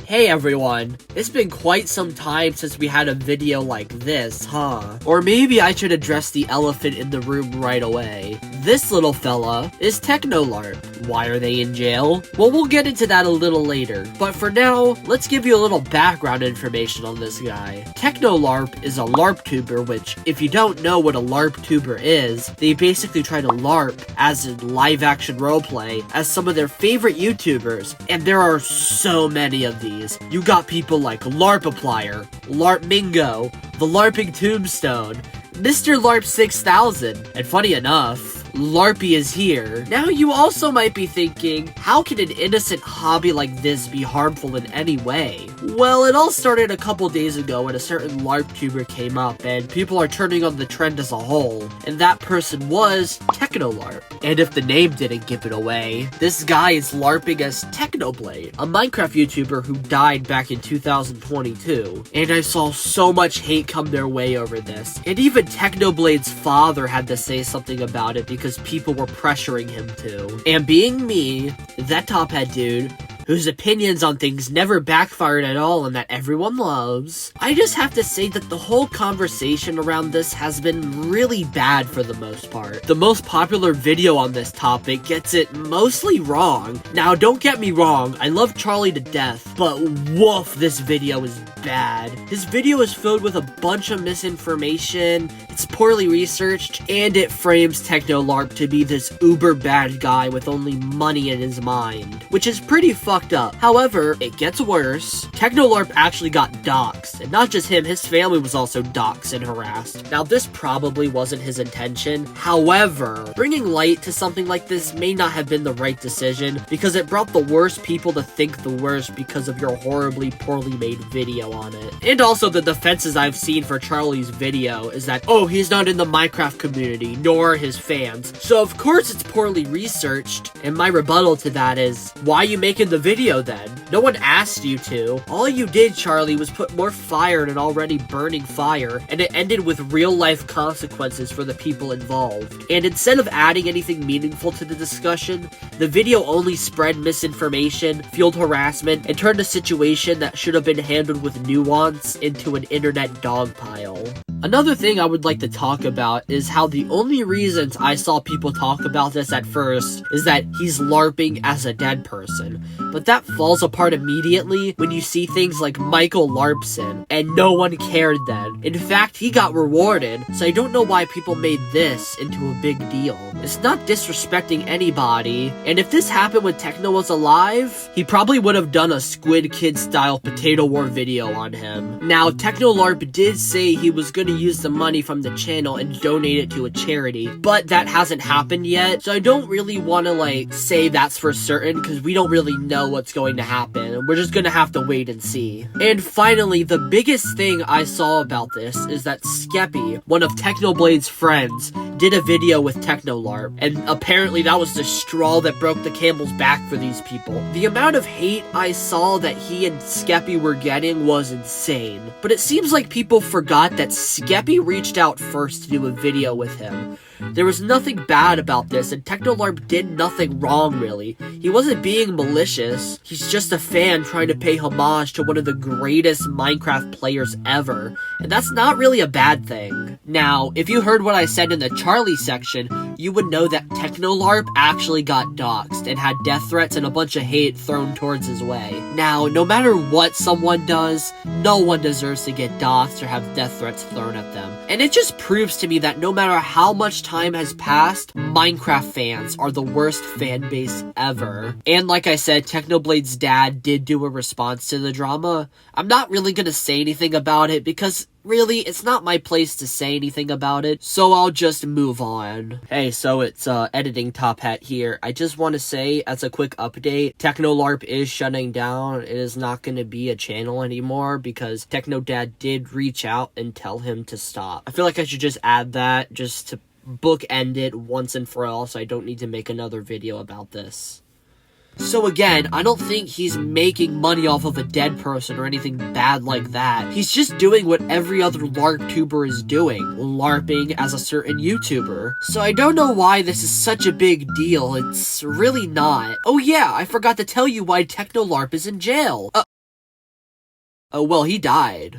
Hey everyone, it's been quite some time since we had a video like this, huh? Or maybe I should address the elephant in the room right away. This little fella is Technolarp. Why are they in jail? Well, we'll get into that a little later. But for now, let's give you a little background information on this guy. Technolarp is a LARP tuber, which, if you don't know what a LARP tuber is, they basically try to LARP, as in live-action roleplay, as some of their favorite YouTubers, and there are so many of these. You got people like Larpiplier, Larpmingo, the Larping Tombstone, Mr. LARP 6000, and funny enough, Larpy is here. Now you also might be thinking, how can an innocent hobby like this be harmful in any way? Well, it all started a couple days ago when a certain LARP tuber came up, and people are turning on the trend as a whole, and that person was Technolarp. And if the name didn't give it away, this guy is LARPing as Technoblade, a Minecraft YouTuber who died back in 2022. And I saw so much hate come their way over this, and even Technoblade's father had to say something about it because people were pressuring him to. And being me, that top hat dude, whose opinions on things never backfired at all and that everyone loves, I just have to say that the whole conversation around this has been really bad for the most part. The most popular video on this topic gets it mostly wrong. Now, don't get me wrong, I love Charlie to death, but woof, this video is bad. His video is filled with a bunch of misinformation, it's poorly researched, and it frames Technolarp to be this uber bad guy with only money in his mind, which is pretty fucked up. However, it gets worse. Technolarp actually got doxxed, and not just him, his family was also doxxed and harassed. Now, this probably wasn't his intention. However, bringing light to something like this may not have been the right decision, because it brought the worst people to think the worst because of your horribly poorly made video on it. And also, the defenses I've seen for Charlie's video is that, oh, he's not in the Minecraft community, nor his fans. So of course it's poorly researched, and my rebuttal to that is, why are you making the video then? No one asked you to. All you did, Charlie, was put more fire in an already burning fire, and it ended with real-life consequences for the people involved. And instead of adding anything meaningful to the discussion, the video only spread misinformation, fueled harassment, and turned a situation that should have been handled with nuance into an internet dogpile. Another thing I would like to talk about is how the only reasons I saw people talk about this at first is that he's LARPing as a dead person. But that falls apart immediately when you see things like Michael Larpson, and no one cared then. In fact, he got rewarded, so I don't know why people made this into a big deal. It's not disrespecting anybody, and if this happened when Techno was alive, he probably would have done a Squid Kid style Potato War video on him. Now, Technolarp did say he was going to use the money from the channel and donate it to a charity, but that hasn't happened yet, so I don't really want to say that's for certain because we don't really know what's going to happen. We're just gonna have to wait and see. And finally, the biggest thing I saw about this is that Skeppy, one of Technoblade's friends, did a video with Technolarp, and apparently that was the straw that broke the camel's back for these people. The amount of hate I saw that he and Skeppy were getting was insane. But it seems like people forgot that Skeppy reached out first to do a video with him. There was nothing bad about this, and Technolarp did nothing wrong, really. He wasn't being malicious, he's just a fan trying to pay homage to one of the greatest Minecraft players ever, and that's not really a bad thing. Now, if you heard what I said in the Charlie section, you would know that Technolarp actually got doxxed and had death threats and a bunch of hate thrown towards his way. Now, no matter what someone does, no one deserves to get doxxed or have death threats thrown at them. And it just proves to me that no matter how much time has passed, Minecraft fans are the worst fan base ever. And like I said, Technoblade's dad did do a response to the drama. I'm not really gonna say anything about it because really, it's not my place to say anything about it, so I'll just move on. Hey, so it's editing top hat here. I just want to say, as a quick update, Technolarp is shutting down. It is not going to be a channel anymore because Technodad did reach out and tell him to stop. I feel like I should just add that just to bookend it once and for all, so I don't need to make another video about this. So again, I don't think he's making money off of a dead person or anything bad like that. He's just doing what every other LARP tuber is doing, LARPing as a certain YouTuber. So I don't know why this is such a big deal, it's really not. Oh yeah, I forgot to tell you why Technolarp is in jail. Oh, well, he died.